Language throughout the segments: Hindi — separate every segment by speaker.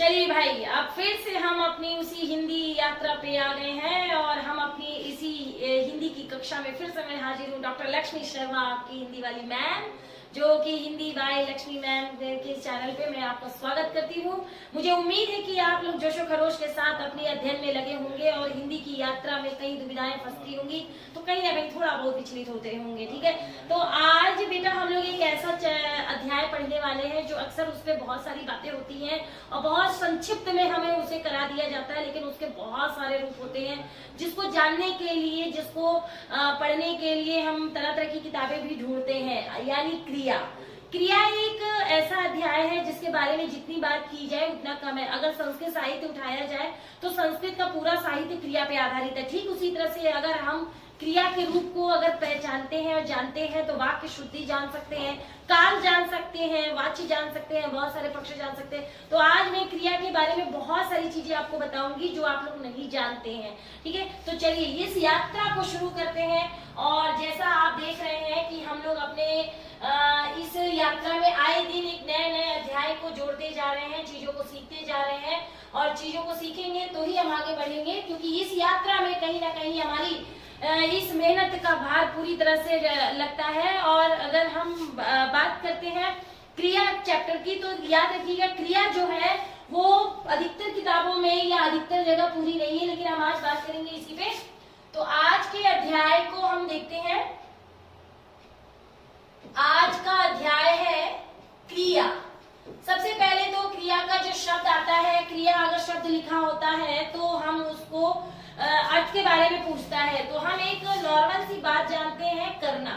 Speaker 1: चलिए भाई, अब फिर से हम अपनी उसी हिंदी यात्रा पे आ गए हैं और हम अपनी इसी हिंदी की कक्षा में फिर से मैं हाजिर हूँ। डॉक्टर लक्ष्मी शर्मा, आपकी हिंदी वाली मैम, जो कि हिंदी बाय लक्ष्मी मैम के चैनल पे मैं आपका स्वागत करती हूँ। मुझे उम्मीद है कि आप लोग जोशो खरोश के साथ अपने अध्ययन में लगे होंगे और हिंदी की यात्रा में कई दुविधाएं फंसती होंगी तो कहीं ना कहीं थोड़ा बहुत विचलित होते होंगे। ठीक है, तो आज बेटा हम लोग एक ऐसा अध्याय पढ़ने वाले हैं जो अक्सर उस पर बहुत सारी बातें होती हैं और बहुत संक्षिप्त में हमें उसे करा दिया जाता है, लेकिन उसके बहुत सारे रूप होते हैं जिसको जानने के लिए, जिसको पढ़ने के लिए हम तरह तरह की किताबें भी ढूंढते हैं। यानी क्रिया एक ऐसा अध्याय है जिसके बारे में जितनी बात की जाए उतना कम है। अगर संस्कृत साहित्य उठाया जाए तो संस्कृत का पूरा साहित्य क्रिया पे आधारित है। ठीक उसी तरह से अगर हम क्रिया के रूप को अगर पहचानते हैं और जानते हैं तो वाक्य शुद्धि जान सकते हैं, काल जान सकते हैं, वाच्य जान सकते हैं, बहुत सारे पक्ष जान सकते हैं। तो आज मैं क्रिया के बारे में बहुत सारी चीजें आपको बताऊंगी जो आप लोग नहीं जानते हैं। ठीक है, तो चलिए इस यात्रा को शुरू करते हैं। और जैसा आप देख रहे हैं कि हम लोग अपने इस यात्रा में आए दिन एक नए नए अध्याय को जोड़ते जा रहे हैं, चीजों को सीखते जा रहे हैं और चीजों को सीखेंगे तो ही हम आगे बढ़ेंगे, क्योंकि इस यात्रा में कहीं ना कहीं हमारी इस मेहनत का भार पूरी तरह से लगता है। और अगर हम बात करते हैं क्रिया चैप्टर की तो याद रखिएगा, क्रिया जो है वो अधिकतर किताबों में या अधिकतर जगह पूरी नहीं है, लेकिन हम आज बात करेंगे इसी पे। तो आज के अध्याय को हम देखते हैं। आज का अध्याय है क्रिया। सबसे पहले तो क्रिया का जो शब्द आता है, क्रिया अगर शब्द लिखा होता है तो हम उसको अर्थ के बारे में पूछता है तो हम एक नॉर्मल सी बात जानते हैं, करना।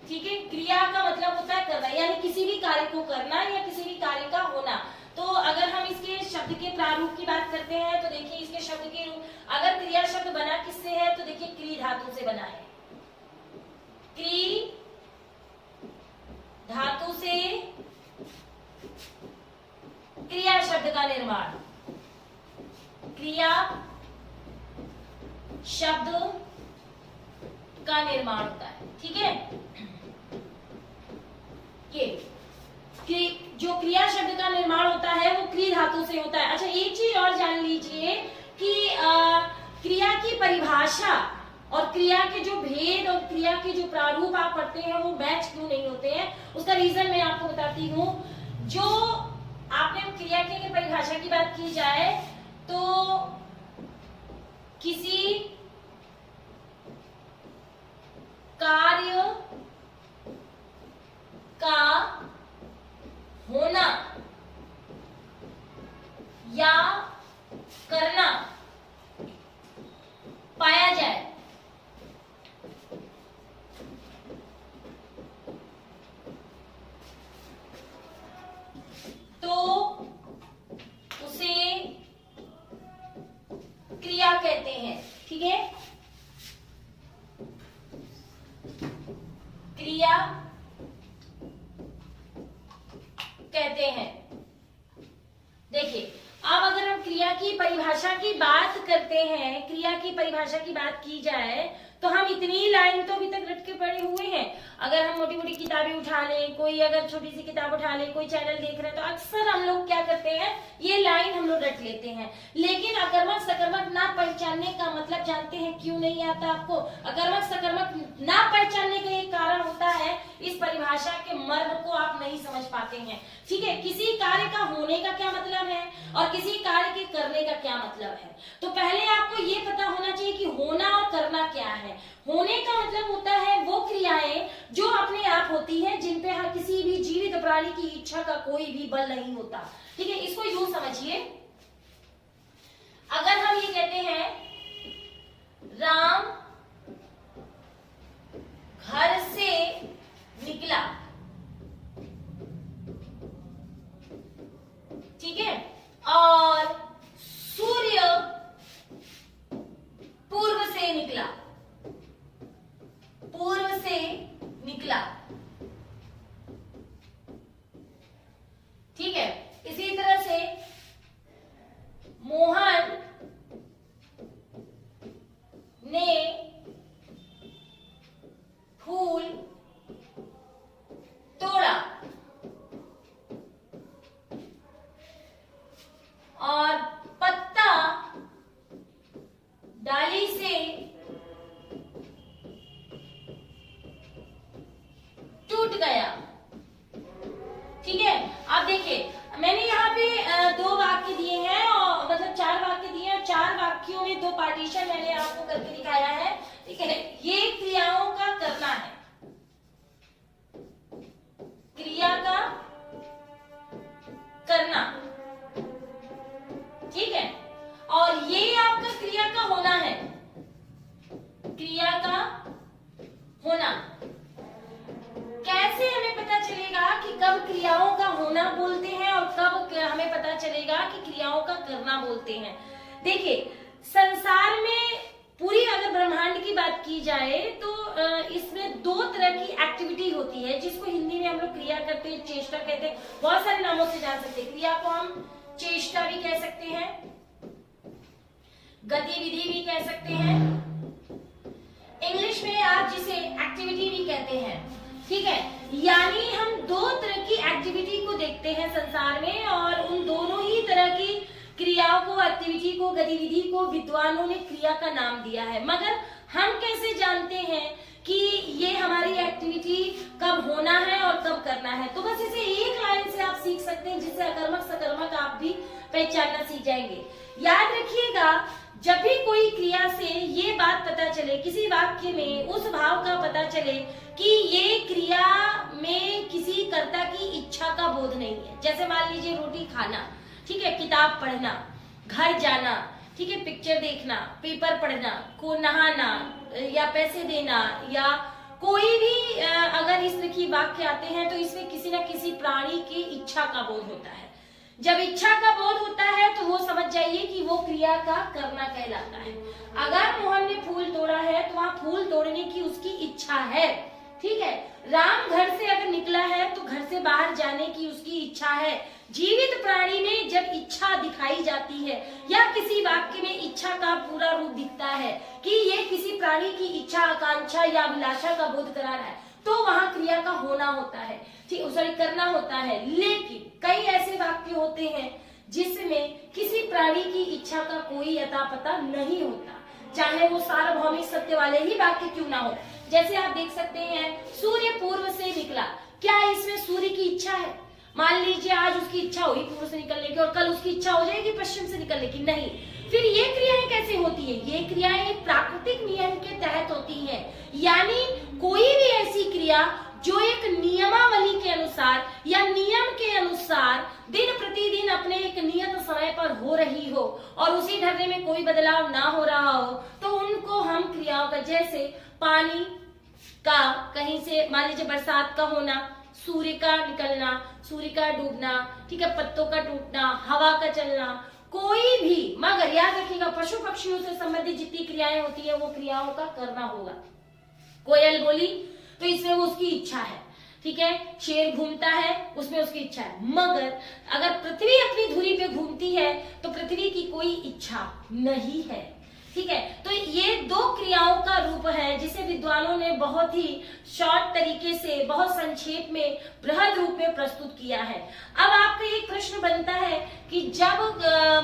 Speaker 1: ठीक है, क्रिया का मतलब होता है करना, यानी किसी भी कार्य को करना या किसी भी कार्य का होना। तो अगर हम इसके शब्द के प्रारूप की बात करते हैं तो देखिए इसके शब्द के रूप, अगर क्रिया शब्द बना किससे है तो देखिए क्री धातु से बना है। क्री धातु से क्रिया शब्द का निर्माण, क्रिया शब्द का निर्माण होता है। ठीक है, ये जो क्रिया शब्द का निर्माण होता है वो क्री धातु से होता है। अच्छा, एक चीज और जान लीजिए कि क्रिया की परिभाषा और क्रिया के जो भेद और क्रिया के जो प्रारूप आप पढ़ते हैं वो मैच क्यों नहीं होते हैं, उसका रीजन मैं आपको बताती हूँ। जो आपने क्रिया की परिभाषा की बात की जाए तो किसी कार्य का होना या करना पाया जाए तो उसे क्रिया कहते हैं। ठीक है, क्रिया कहते हैं। देखिए, अब अगर हम क्रिया की परिभाषा की बात करते हैं, क्रिया की परिभाषा की बात की जाए तो हम इतनी लाइन तो अभी तक रट के पड़े हुए हैं। अगर हम मोटी मोटी किताबें उठा लें, कोई अगर छोटी सी किताब उठा लें, कोई चैनल देख रहे हैं तो अक्सर हम लोग क्या करते हैं, ये लाइन हम लोग रट लेते हैं। लेकिन अकर्मक सकर्मक ना पहचानने का मतलब जानते हैं क्यों नहीं आता आपको? अकर्मक सकर्मक ना पहचानने का एक कारण होता है, इस परिभाषा के मर्म को आप नहीं समझ पाते हैं। ठीक है, किसी कार्य का होने का क्या मतलब है और किसी कार्य के करने का क्या मतलब है। तो पहले आपको ये पता होना चाहिए कि होना और करना क्या है। होने का मतलब होता है वो क्रियाएं जो अपने आप होती हैं, जिन पे हर किसी भी जीवित प्राणी की इच्छा का कोई भी बल नहीं होता। ठीक है, इसको यूं समझिए, अगर हम ये कहते हैं राम घर से निकला, ठीक है, और सूर्य पूर्व से निकला, पूर्व से निकला। ठीक है, इसी तरह से मोहन ने फूल तोड़ा। टूट गया। ठीक है, अब देखिए मैंने यहाँ पे 2 वाक्य दिए हैं और मतलब 4 वाक्य दिए हैं। 4 वाक्यों में 2 पार्टीशन मैंने आपको करके दिखाया है। ठीक है, ये क्रियाओं का करना है, क्रिया का करना। ठीक है, और ये आपका क्रिया का होना है, क्रिया का होना। कैसे हमें पता चलेगा कि कब क्रियाओं का होना बोलते हैं और कब हमें पता चलेगा कि क्रियाओं का करना बोलते हैं? देखिए, संसार में पूरी अगर ब्रह्मांड की बात की जाए तो इसमें 2 तरह की एक्टिविटी होती है, जिसको हिंदी में हम लोग क्रिया करते हैं, चेष्टा कहते हैं, बहुत सारे नामों से जान सकते हैं। क्रिया को हम चेष्टा भी कह सकते हैं, गतिविधि भी कह सकते हैं, इंग्लिश में आप जिसे एक्टिविटी भी कहते हैं। ठीक है, यानी हम 2 तरह की एक्टिविटी को देखते हैं संसार में, और उन दोनों ही तरह की क्रियाओं को, एक्टिविटी को, गतिविधि को विद्वानों ने क्रिया का नाम दिया है। मगर हम कैसे जानते हैं कि ये हमारी एक्टिविटी कब होना है और कब करना है? तो बस इसे एक लाइन से आप सीख सकते हैं, जिससे अकर्मक सकर्मक आप भी पहचानना सीख जाएंगे। याद रखिएगा, जब भी कोई क्रिया से ये बात पता चले, किसी वाक्य में उस भाव का पता चले कि ये क्रिया में किसी कर्ता की इच्छा का बोध नहीं है, जैसे मान लीजिए रोटी खाना, ठीक है, किताब पढ़ना, घर जाना, ठीक है, पिक्चर देखना, पेपर पढ़ना, को नहाना या पैसे देना, या कोई भी अगर इस तरह की वाक्य आते हैं तो इसमें किसी न किसी प्राणी की इच्छा का बोध होता है। जब इच्छा का बोध होता है तो वो समझ जाइए कि वो क्रिया का करना कहलाता है। अगर मोहन ने फूल तोड़ा है तो वहाँ फूल तोड़ने की उसकी इच्छा है। ठीक है, राम घर से अगर निकला है तो घर से बाहर जाने की उसकी इच्छा है। जीवित प्राणी में जब इच्छा दिखाई जाती है या किसी वाक्य में इच्छा का पूरा रूप दिखता है कि ये किसी प्राणी की इच्छा, आकांक्षा या अभिलाषा का बोध करा रहा है, तो वहां क्रिया का होना होता है, ठीक, सॉरी, करना होता है। लेकिन कई ऐसे वाक्य होते हैं जिसमें किसी प्राणी की इच्छा का कोई अता पता नहीं होता, चाहे वो सार्वभौमिक सत्य वाले ही वाक्य क्यों ना हो। जैसे आप देख सकते हैं, सूर्य पूर्व से निकला, क्या इसमें सूर्य की इच्छा है? मान लीजिए आज उसकी इच्छा हुई पूर्व से निकलने की और कल उसकी इच्छा हो जाएगी पश्चिम से निकलने की? नहीं। फिर ये क्रियाएं कैसे होती है? ये क्रियाएं एक प्राकृतिक नियम के तहत होती हैं, यानी कोई भी ऐसी क्रिया जो एक नियमावली के अनुसार या नियम के अनुसार दिन प्रतिदिन अपने एक नियत समय पर हो रही हो और उसी ढर्रे में कोई बदलाव ना हो रहा हो, तो उनको हम क्रियाओं का, जैसे पानी का कहीं से मान लीजिए बरसात का होना, सूर्य का निकलना, सूर्य का डूबना, ठीक है, पत्तों का टूटना, हवा का चलना, कोई भी, मगर याद रखिएगा पशु पक्षियों से संबंधित जितनी क्रियाएं होती है वो क्रियाओं का करना होगा। कोयल बोली तो इसमें वो उसकी इच्छा है, ठीक है, शेर घूमता है उसमें उसकी इच्छा है। मगर अगर पृथ्वी अपनी धुरी पे घूमती है तो पृथ्वी की कोई इच्छा नहीं है। ठीक है, तो ये 2 क्रियाओं का रूप है जिसे विद्वानों ने बहुत ही शॉर्ट तरीके से, बहुत संक्षेप में, बृहद रूप में प्रस्तुत किया है। अब आपका एक प्रश्न बनता है कि जब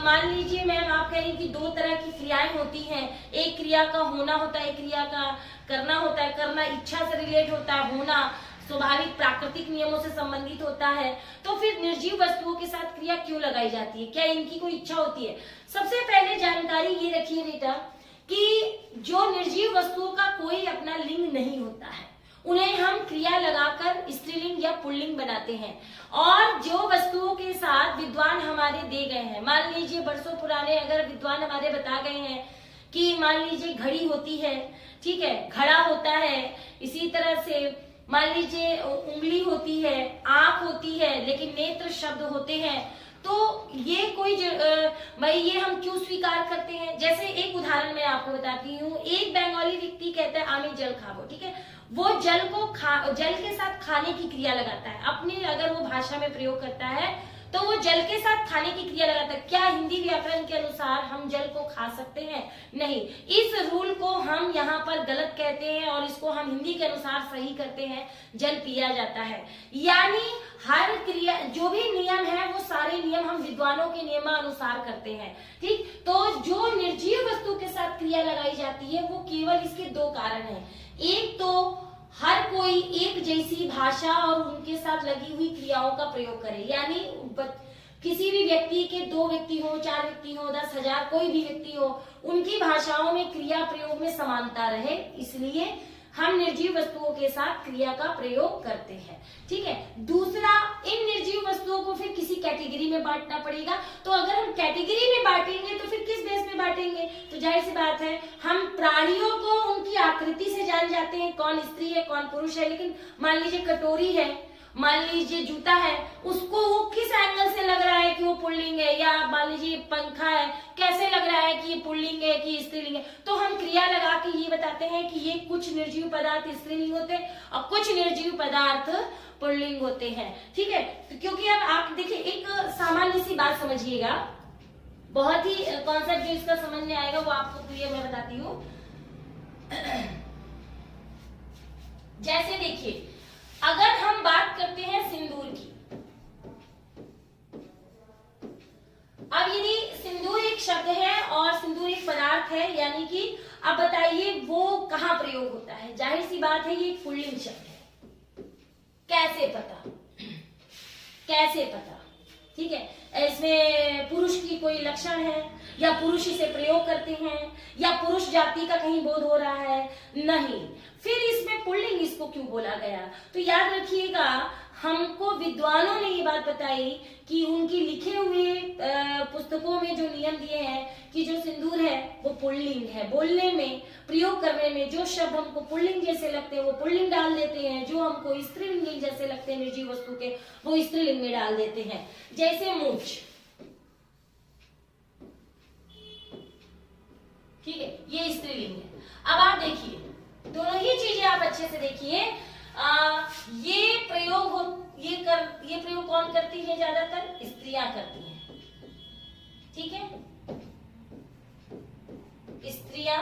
Speaker 1: मान लीजिए मैम आप कह रही कि 2 तरह की क्रियाएं होती हैं, एक क्रिया का होना होता है, एक क्रिया का करना होता है। करना इच्छा से रिलेट होता है, होना स्वाभाविक प्राकृतिक नियमों से संबंधित होता है। तो फिर निर्जीव वस्तुओं के साथ क्रिया क्यों लगाई जाती है? क्या इनकी कोई इच्छा होती है? सबसे पहले जानकारी ये रखिए बेटा कि जो निर्जीव वस्तुओं का कोई अपना लिंग नहीं होता है, उन्हें हम क्रिया लगाकर स्त्रीलिंग या पुल्लिंग बनाते हैं। और जो वस्तुओं के साथ विद्वान हमारे दे गए हैं, मान लीजिए बरसों पुराने अगर विद्वान हमारे बता गए हैं कि मान लीजिए घड़ी होती है, ठीक है, घड़ा होता है, इसी तरह से मान लीजिए उंगली होती है, आंख होती है, लेकिन नेत्र शब्द होते हैं, तो ये कोई भाई ये हम क्यों स्वीकार करते हैं? जैसे एक उदाहरण मैं आपको बताती हूँ। एक बंगाली व्यक्ति कहता है आमी जल खाओ, ठीक है, वो जल को जल के साथ खाने की क्रिया लगाता है, अपनी अगर वो भाषा में प्रयोग करता है तो वो जल के साथ खाने की क्रिया लगाता है। क्या हिंदी व्याकरण के अनुसार हम जल को खा सकते हैं? नहीं। इस रूल को हम यहाँ पर गलत कहते हैं और इसको हम हिंदी के अनुसार सही करते हैं, जल पिया जाता है। यानी हर क्रिया, जो भी नियम है वो सारे नियम हम विद्वानों के नियमानुसार करते हैं। ठीक, तो जो निर्जीव वस्तु के साथ क्रिया लगाई जाती है वो केवल इसके 2 कारण है। एक तो हर कोई एक जैसी भाषा और उनके साथ लगी हुई क्रियाओं का प्रयोग करें। यानी किसी भी व्यक्ति के 2 व्यक्ति हो, 4 व्यक्ति हो, 10,000 कोई भी व्यक्ति हो, उनकी भाषाओं में क्रिया प्रयोग में समानता रहे, इसलिए हम निर्जीव वस्तुओं के साथ क्रिया का प्रयोग करते हैं। ठीक है। दूसरा, इन निर्जीव वस्तुओं को फिर किसी कैटेगरी में बांटना पड़ेगा। तो अगर हम कैटेगरी में बांटेंगे तो फिर किस बेस में बांटेंगे? तो जाहिर सी बात है, हम प्राणियों को उनकी आकृति से जान जाते हैं, कौन स्त्री है कौन पुरुष है। लेकिन मान लीजिए कटोरी है, मान लीजिए जूता है, उसको वो किस एंगल से लग रहा है कि वो पुल्लिंग है, या मान लीजिए पंखा है, कैसे लग रहा है कि ये पुल्लिंग है कि स्त्रीलिंग है। तो हम क्रिया लगा के ये बताते हैं कि ये कुछ निर्जीव पदार्थ स्त्रीलिंग होते हैं और कुछ निर्जीव पदार्थ पुल्लिंग होते हैं। ठीक है। तो क्योंकि अब आप देखिए, एक सामान्य सी बात समझिएगा, बहुत ही कॉन्सेप्ट जो इसका समझ में आएगा वो आपको क्लियर मैं बताती हूँ। जैसे देखिए, अगर हम बात करते हैं सिंदूर की, अब यदि सिंदूर एक शब्द है और सिंदूर एक पदार्थ है, यानी कि अब बताइए वो कहाँ प्रयोग होता है? जाहिर सी बात है, ये एक पुल्लिंग शब्द है। कैसे पता? कैसे पता? ठीक है। इसमें पुरुष की कोई लक्षण है, या पुरुष इसे प्रयोग करते हैं, या पुरुष जाति का कहीं बोध हो रहा है? नहीं। फिर इसमें पुल्लिंग इसको क्यों बोला गया? तो याद रखिएगा, हमको विद्वानों ने ये बात बताई कि उनकी लिखे हुए पुस्तकों में जो नियम दिए हैं कि जो सिंदूर है वो पुल्लिंग है। बोलने में, प्रयोग करने में जो शब्द हमको पुल्लिंग जैसे लगते हैं वो पुल्लिंग डाल देते हैं, जो हमको स्त्रीलिंग जैसे लगते हैं निर्जीव वस्तु के, वो स्त्रीलिंग में डाल देते हैं। जैसे मूंछ, ठीक है, ये स्त्रीलिंग है। अब आप देखिए, दोनों ही चीजें आप अच्छे से देखिए। ये प्रयोग कौन करती है? ज्यादातर स्त्रियां करती हैं। ठीक है, स्त्रियां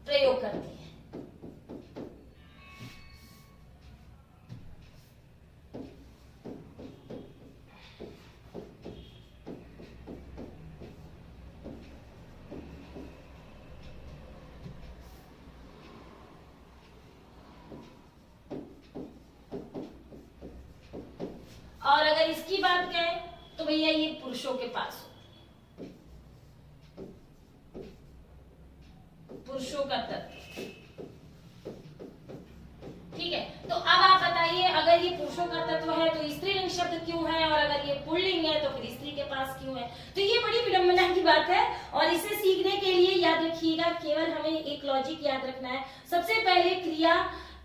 Speaker 1: प्रयोग करती हैं। और अगर इसकी बात करें तो भैया ये पुरुषों के पास हो, पुरुषों का तत्व। ठीक है। तो अब आप बताइए, अगर ये पुरुषों का तत्व है तो स्त्रीलिंग शब्द क्यों है, और अगर ये पुल्लिंग है तो फिर स्त्री के पास क्यों है? तो ये बड़ी विडंबना की बात है, और इसे सीखने के लिए याद रखिएगा, केवल हमें एक लॉजिक याद रखना है। सबसे पहले क्रिया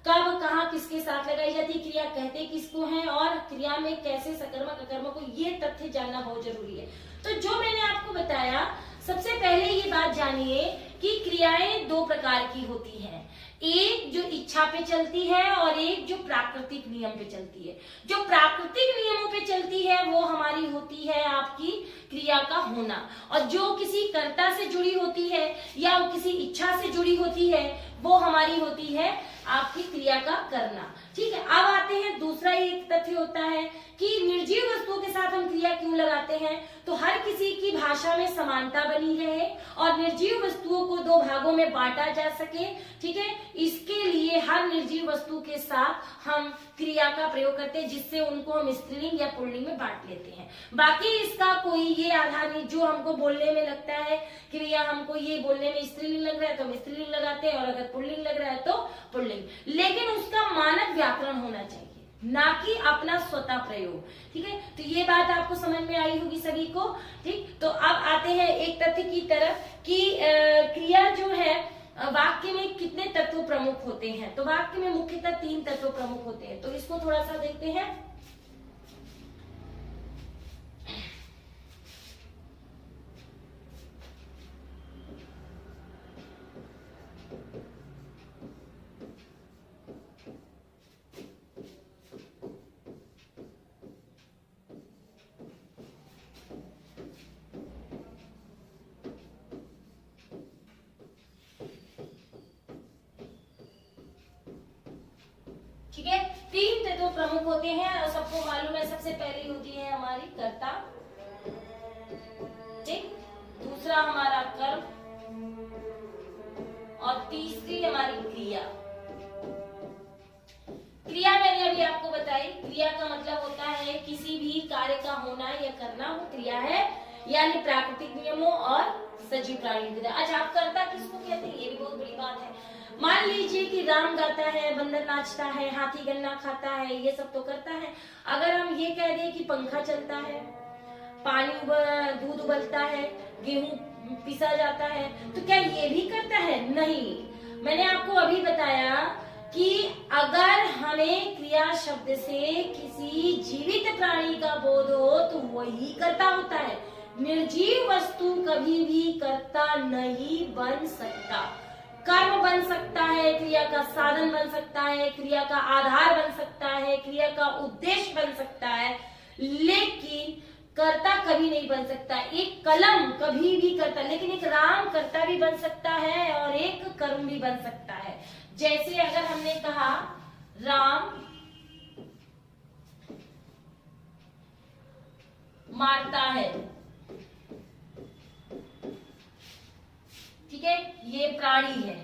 Speaker 1: कब, कहाँ, किसके साथ लगाई जाती है, क्रिया कहते किसको हैं, और क्रिया में कैसे सकर्मक अकर्मक को, ये तथ्य जानना बहुत जरूरी है। तो जो मैंने आपको बताया, सबसे पहले ये बात जानिए कि क्रियाएं 2 प्रकार की होती हैं। एक जो इच्छा पे चलती है और एक जो प्राकृतिक नियम पे चलती है। जो प्राकृतिक नियमों पे चलती है वो हमारी होती है आपकी क्रिया का होना, और जो किसी कर्ता से जुड़ी होती है या किसी इच्छा से जुड़ी होती है वो हमारी होती है आपकी क्रिया का करना। ठीक है। अब आते हैं, दूसरा एक तथ्य होता है कि निर्जीव वस्तुओं के साथ हम क्रिया क्यों लगाते हैं? तो हर किसी की भाषा में समानता बनी रहे और निर्जीव वस्तुओं को 2 भागों में बांटा जा सके। ठीक है। इसके लिए हर निर्जीव वस्तु के साथ हम क्रिया का प्रयोग करते हैं, जिससे उनको हम स्त्रीलिंग या पुल्लिंग में बांट लेते हैं। बाकी इसका कोई ये आधार नहीं, जो हमको बोलने में लगता है क्रिया हमको ये बोलने में स्त्रीलिंग लग रहा है तो हम स्त्रीलिंग लगाते हैं, और अगर पुल्लिंग लग रहा है तो पुल्लिंग। लेकिन उसका मानक व्याकरण होना चाहिए, ना कि अपना स्वतः प्रयोग। ठीक है। तो ये बात आपको समझ में आई होगी सभी को। ठीक। तो अब आते हैं एक तथ्य की तरफ कि क्रिया जो है वाक्य में कितने तत्व प्रमुख होते हैं। तो वाक्य में मुख्यतः 3 तत्व प्रमुख होते हैं। तो इसको थोड़ा सा देखते हैं। ठीक है। 3 तत्व प्रमुख होते हैं और सबको मालूम है, सबसे पहली होती है हमारी कर्ता, ठीक, दूसरा हमारा कर्म, और तीसरी हमारी क्रिया। क्रिया मैंने पहले आपको बताई, क्रिया का मतलब होता है किसी भी कार्य का होना या करना, वो क्रिया है, यानी प्राकृतिक नियमों और सजीव प्राणी की तरह। अच्छा, आप कर्ता किसको कहते हैं, ये भी बहुत बड़ी बात है। मान लीजिए कि राम गाता है, बंदर नाचता है, हाथी गन्ना खाता है, ये सब तो करता है। अगर हम ये कह दें कि पंखा चलता है, दूध उबलता है, गेहूं पिसा जाता है, तो क्या ये भी करता है? नहीं। मैंने आपको अभी बताया कि अगर हमें क्रिया शब्द से किसी जीवित प्राणी का बोध हो तो वही कर्ता होता है। निर्जीव वस्तु कभी भी कर्ता नहीं बन सकता। कर्म बन सकता है, क्रिया का साधन बन सकता है, क्रिया का आधार बन सकता है, क्रिया का उद्देश्य बन सकता है, लेकिन कर्ता कभी नहीं बन सकता। एक कलम कभी भी कर्ता, लेकिन एक राम कर्ता भी बन सकता है और एक कर्म भी बन सकता है। जैसे अगर हमने कहा राम मारता है, ठीक है, ये प्राणी है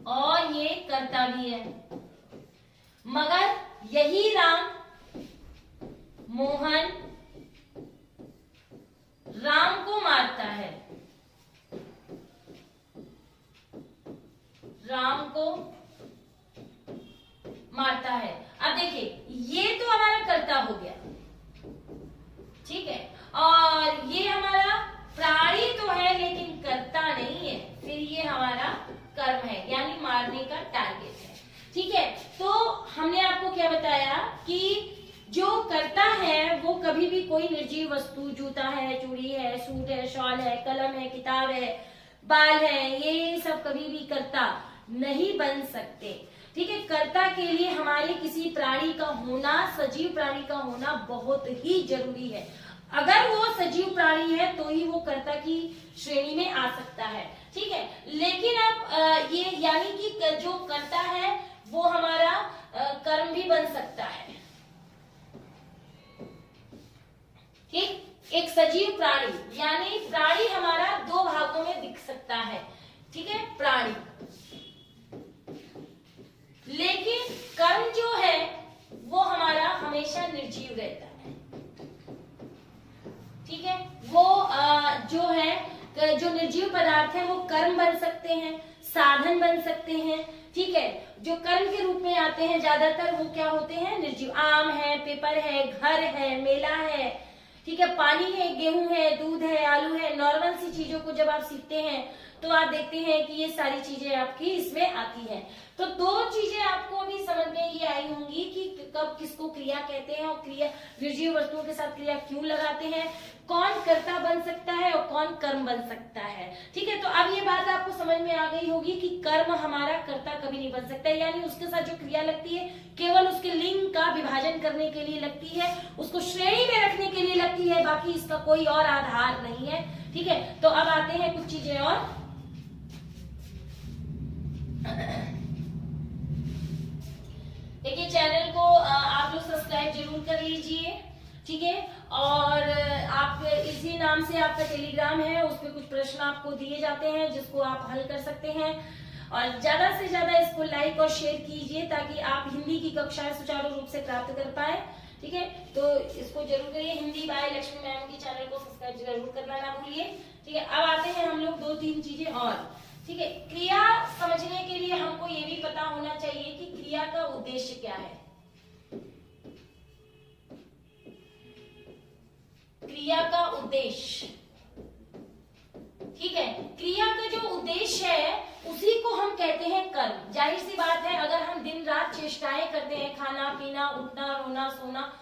Speaker 1: और ये कर्ता भी है, मगर यही राम मोहन राम को मारता है, राम को मारता है। अब देखिए, ये तो हमारा कर्ता हो गया, ठीक है, और ये हमारा प्राणी तो है लेकिन कर्ता नहीं है, फिर ये हमारा कर्म है, यानी मारने का टारगेट है, ठीक है। तो हमने आपको क्या बताया कि जो कर्ता है वो कभी भी कोई निर्जीव वस्तु, जूता है, चूड़ी है, सूट है, शॉल है, कलम है, किताब है, बाल है, ये सब कभी भी कर्ता नहीं बन सकते, ठीक है। कर्ता के लिए हमारे किसी प्राणी का होना, सजीव प्राणी का होना बहुत ही जरूरी है। अगर वो सजीव प्राणी है तो ही वो कर्ता की श्रेणी में आ सकता है, ठीक है। लेकिन अब ये यानी कि जो कर्ता है वो हमारा कर्म भी बन सकता है, ठीक। एक सजीव प्राणी यानी प्राणी हमारा दो भागों में दिख सकता है, ठीक है, प्राणी। लेकिन कर्म जो है वो हमारा हमेशा निर्जीव रहता है, ठीक है। वो जो है, जो निर्जीव पदार्थ है वो कर्म बन सकते हैं, साधन बन सकते हैं, ठीक है। जो कर्म के रूप में आते हैं ज्यादातर वो क्या होते हैं, निर्जीव। आम है, पेपर है, घर है, मेला है, ठीक है, पानी है, गेहूं है, दूध है, आलू है। नॉर्मल सी चीजों को जब आप सीखते हैं तो आप देखते हैं कि ये सारी चीजें आपकी इसमें आती हैं। तो दो चीजें आपको अभी समझ में ये आई होंगी कि कब किसको क्रिया कहते हैं और क्रिया निर्जीव वस्तुओं के साथ क्रिया क्यों लगाते हैं, कौन कर्ता बन सकता है और कौन कर्म बन सकता है, ठीक है। तो अब ये बात आपको समझ में आ गई होगी कि कर्म हमारा कर्ता कभी नहीं बन सकता, यानी उसके साथ जो क्रिया लगती है केवल उसके लिंग का विभाजन करने के लिए लगती है, उसको श्रेणी में रखने के लिए लगती है, बाकी इसका कोई और आधार नहीं है, ठीक है। तो अब आते हैं कुछ चीजें और। देखिए, चैनल को आप लोग सब्सक्राइब जरूर कर लीजिए, ठीक है। और आप इसी नाम से आपका टेलीग्राम है, उस पर कुछ प्रश्न आपको दिए जाते हैं जिसको आप हल कर सकते हैं। और ज्यादा से ज्यादा इसको लाइक और शेयर कीजिए ताकि आप हिंदी की कक्षाएं सुचारू रूप से प्राप्त कर पाए, ठीक है। तो इसको जरूर करिए। हिंदी बाय लक्ष्मी मैम की चैनल को सब्सक्राइब जरूर करना ना भूलिए, ठीक है। अब आते हैं हम लोग दो तीन चीजें और, ठीक है। क्रिया समझने के लिए हमको ये भी पता होना चाहिए कि क्रिया का उद्देश्य क्या है। क्रिया का उद्देश्य, ठीक है, क्रिया का जो उद्देश्य है उसी को हम कहते हैं कर्म। जाहिर सी बात है, अगर हम दिन रात चेष्टाएं करते हैं, खाना पीना, उठना, रोना, सोना,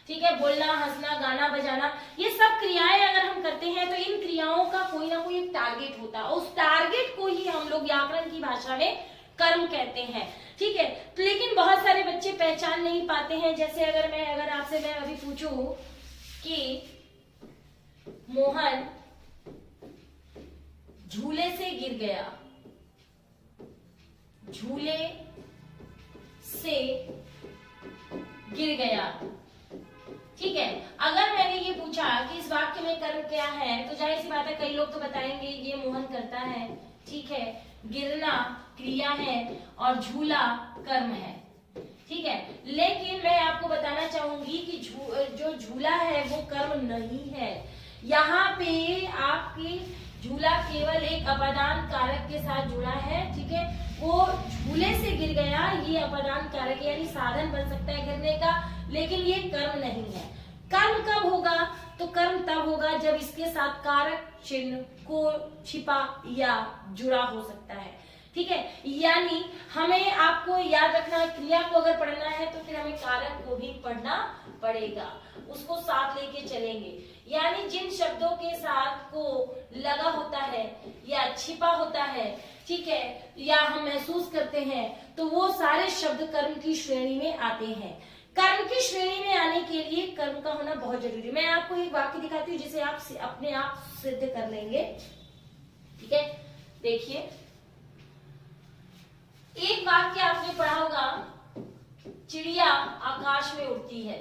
Speaker 1: ठीक है, बोलना, हंसना, गाना बजाना, ये सब क्रियाएं अगर हम करते हैं तो इन क्रियाओं का कोई ना कोई एक टारगेट होता है, उस टारगेट को ही हम लोग व्याकरण की भाषा में कर्म कहते हैं, ठीक है। लेकिन बहुत सारे बच्चे पहचान नहीं पाते हैं। जैसे अगर आपसे मैं अभी पूछूं कि मोहन झूले से गिर गया, झूले से गिर गया, ठीक है। अगर मैंने ये पूछा कि इस वाक्य में कर्म क्या है, तो जाहिर सी बात है कई लोग तो बताएंगे ये मोहन करता है, ठीक है, गिरना क्रिया है और झूला कर्म है। ठीक है, लेकिन मैं आपको बताना चाहूंगी कि जो झूला है वो कर्म नहीं है। यहाँ पे आपकी झूला केवल एक अपादान कारक के साथ जुड़ा है। ठीक है, वो झूले से गिर गया, ये अपादान कारक यानी साधन बन सकता है गिरने का, लेकिन ये कर्म नहीं है। कर्म कब होगा? तो कर्म तब होगा जब इसके साथ कारक चिन्ह को छिपा या जुड़ा हो सकता है। ठीक है, यानी हमें आपको याद रखना, क्रिया को अगर पढ़ना है तो फिर हमें कारक को भी पढ़ना पड़ेगा, उसको साथ लेके चलेंगे। यानी जिन शब्दों के साथ को लगा होता है या छिपा होता है, ठीक है, या हम महसूस करते हैं, तो वो सारे शब्द कर्म की श्रेणी में आते हैं। कर्म की श्रेणी में आने के लिए कर्म का होना बहुत जरूरी है। मैं आपको एक वाक्य दिखाती हूँ जिसे आप अपने आप सिद्ध कर लेंगे। ठीक है, देखिए, एक वाक्य आपने पढ़ा होगा, चिड़िया आकाश में उड़ती है।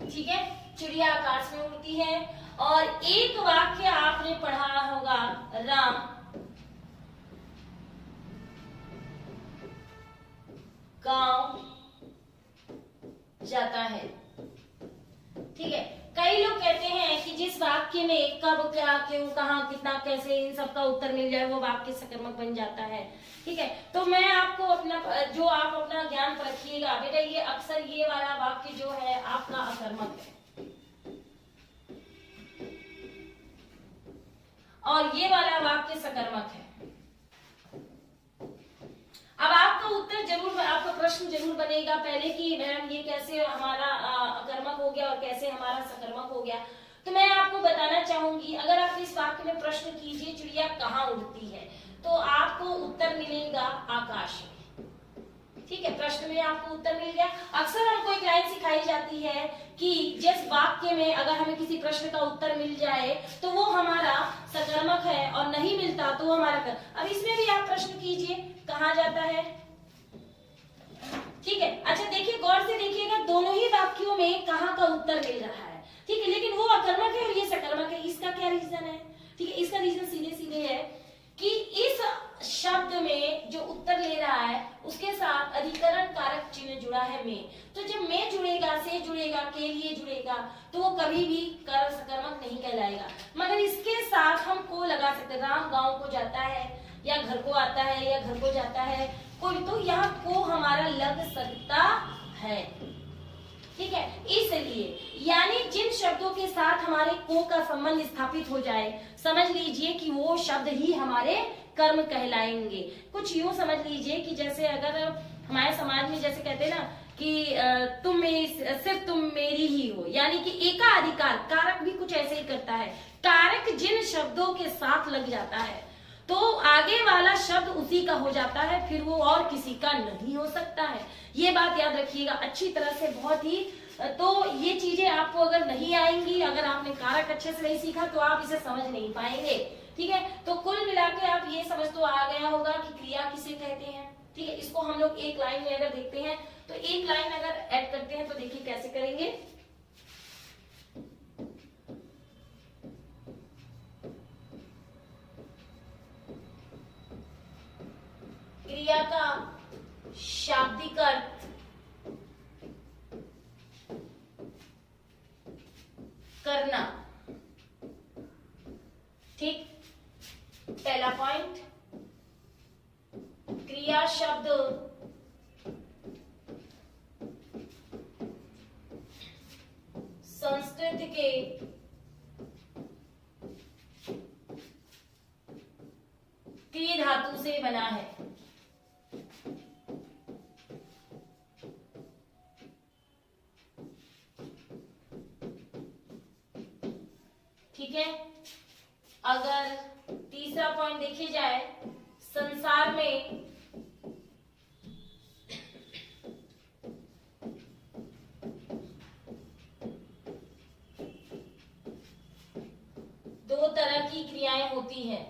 Speaker 1: ठीक है, चिड़िया आकाश में उड़ती है। और एक वाक्य आपने पढ़ा होगा, राम गांव जाता है। ठीक है, कई लोग कहते हैं कि जिस वाक्य में कब, क्या, क्यों, कहां, कितना, कैसे, इन सब का उत्तर मिल जाए वो वाक्य सकर्मक बन जाता है। ठीक है, तो मैं आपको जो आप अपना ज्ञान रखिएगा बेटा, ये अक्सर ये वाला वाक्य जो है आपका अकर्मक है और ये वाला वाक्य सकर्मक है। अब आपका उत्तर जरूर, आपका प्रश्न जरूर बनेगा पहले कि मैम ये कैसे हमारा अकर्मक हो गया और कैसे हमारा सकर्मक हो गया। तो मैं आपको बताना चाहूंगी, अगर आप इस वाक्य में प्रश्न कीजिए चिड़िया कहाँ उड़ती है, तो आपको उत्तर मिलेगा आकाश में। ठीक है, प्रश्न में आपको उत्तर मिल गया। अक्सर हमको एक लाइन सिखाई जाती है कि जिस वाक्य में अगर हमें किसी प्रश्न का उत्तर मिल जाए तो वो हमारा सकर्मक है और नहीं मिलता तो वो हमारा कर्म। अब इसमें भी आप प्रश्न कीजिए, कहाँ जाता है। ठीक है, अच्छा देखिए, गौर से देखिएगा, दोनों ही वाक्यों में कहाँ का उत्तर मिल रहा है। ठीक है, लेकिन वो अकर्मक है और ये सकर्मक है। इसका क्या रीजन है? ठीक है, इसका रीजन सीधे सीधे है कि इस शब्द में जो उत्तर ले रहा है उसके साथ अधिकरण कारक चिन्ह जुड़ा है में। तो जब में जुड़ेगा, से जुड़ेगा, के लिए जुड़ेगा, तो वो कभी भी कर सकर्मक नहीं कहलाएगा। मगर इसके साथ हम को लगा सकते, राम गांव को जाता है या घर को आता है या घर को जाता है कोई, तो यहाँ को हमारा लग सकता है। ठीक है, इसलिए यानी जिन शब्दों के साथ हमारे को का संबंध स्थापित हो जाए, समझ लीजिए कि वो शब्द ही हमारे कर्म कहलाएंगे। कुछ यूं समझ लीजिए कि जैसे अगर हमारे समाज में जैसे कहते हैं ना कि तुम मेरी, सिर्फ तुम मेरी ही हो, यानी कि एकाधिकार, कारक भी कुछ ऐसे ही करता है। कारक जिन शब्दों के साथ लग जाता है तो आगे वाला शब्द उसी का हो जाता है, फिर वो और किसी का नहीं हो सकता है। ये बात याद रखिएगा अच्छी तरह से, बहुत ही। तो ये चीजें आपको अगर नहीं आएंगी, अगर आपने कारक अच्छे से नहीं सीखा तो आप इसे समझ नहीं पाएंगे। ठीक है, तो कुल मिलाकर आप ये समझ तो आ गया होगा कि क्रिया किसे कहते हैं। ठीक है, इसको हम लोग एक लाइन में अगर देखते हैं तो एक लाइन अगर ऐड करते हैं तो देखिए कैसे करेंगे। क्रिया का शाब्दिक अर्थ करना। ठीक, पहला पॉइंट, क्रिया शब्द संस्कृत के क्रिया धातु से बना है। ठीक है, अगर तीसरा पॉइंट देखे जाए, संसार में दो तरह की क्रियाएं होती हैं।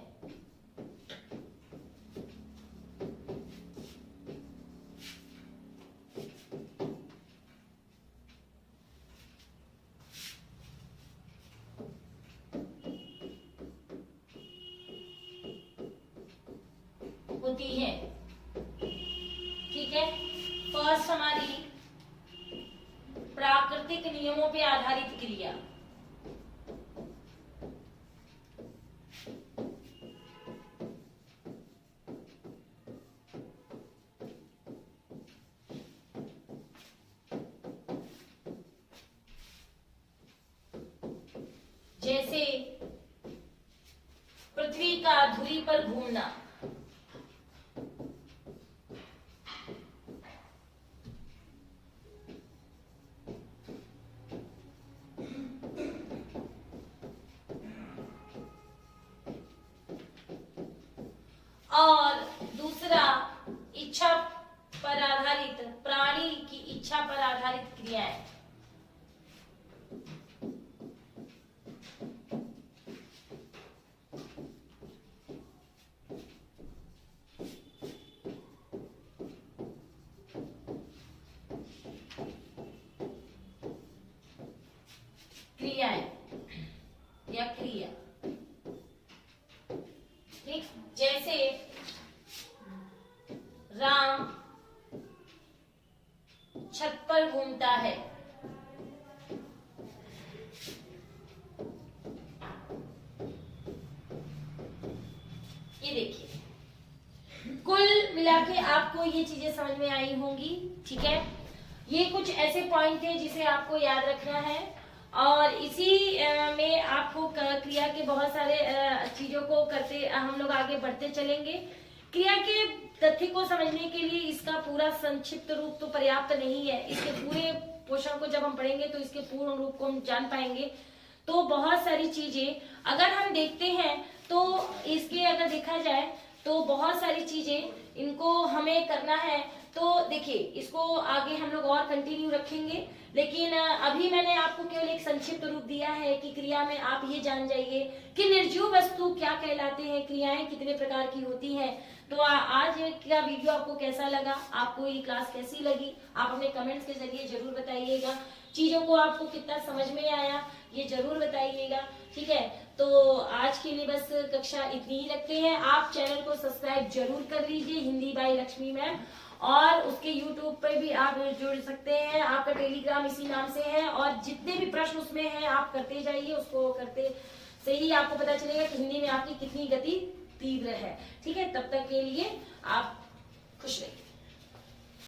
Speaker 1: होती हैं। ठीक है, फर्स्ट हमारी प्राकृतिक नियमों पे आधारित क्रिया। जैसे पृथ्वी का धुरी पर घूमना, और दूसरा इच्छा पर आधारित, प्राणी की इच्छा पर आधारित क्रियाएं। क्रियाएं या क्रिया, ठीक। जैसे राम छत पर घूमता है, ये देखिए, कुल मिला के आपको ये चीजें समझ में आई होंगी। ठीक है, ये कुछ ऐसे पॉइंट है जिसे आपको याद रखना है, और इसी में आपको क्रिया के बहुत सारे चीजों को करते हम लोग आगे बढ़ते चलेंगे। क्रिया के तथ्य को समझने के लिए इसका पूरा संक्षिप्त रूप तो पर्याप्त नहीं है। इसके पूरे पोषण को जब हम पढ़ेंगे तो इसके पूर्ण रूप को हम जान पाएंगे। तो बहुत सारी चीजें अगर हम देखते हैं तो इसके अगर देखा जाए तो बहुत सारी चीजें इनको हमें करना है। तो देखिए, इसको आगे हम लोग और कंटिन्यू रखेंगे, लेकिन अभी मैंने आपको केवल एक संक्षिप्त रूप दिया है कि क्रिया में आप ये जान जाइए कि निर्जीव वस्तु क्या कहलाते हैं, क्रियाएं कितने प्रकार की होती हैं। तो आज का वीडियो आपको कैसा लगा, आपको ये क्लास कैसी लगी, आप अपने कमेंट्स के जरिए जरूर बताइएगा। चीजों को आपको कितना समझ में आया ये जरूर बताइएगा। ठीक है, तो आज के लिए बस कक्षा इतनी ही रखते हैं। आप चैनल को सब्सक्राइब जरूर कर लीजिए, हिंदी बाय लक्ष्मी मैम, और उसके यूट्यूब पे भी आप जुड़ सकते हैं। आपका टेलीग्राम इसी नाम से है, और जितने भी प्रश्न उसमें हैं आप करते जाइए, उसको करते से ही आपको पता चलेगा कि हिंदी में आपकी कितनी गति तीव्र है। ठीक है, तब तक के लिए आप खुश रहिए।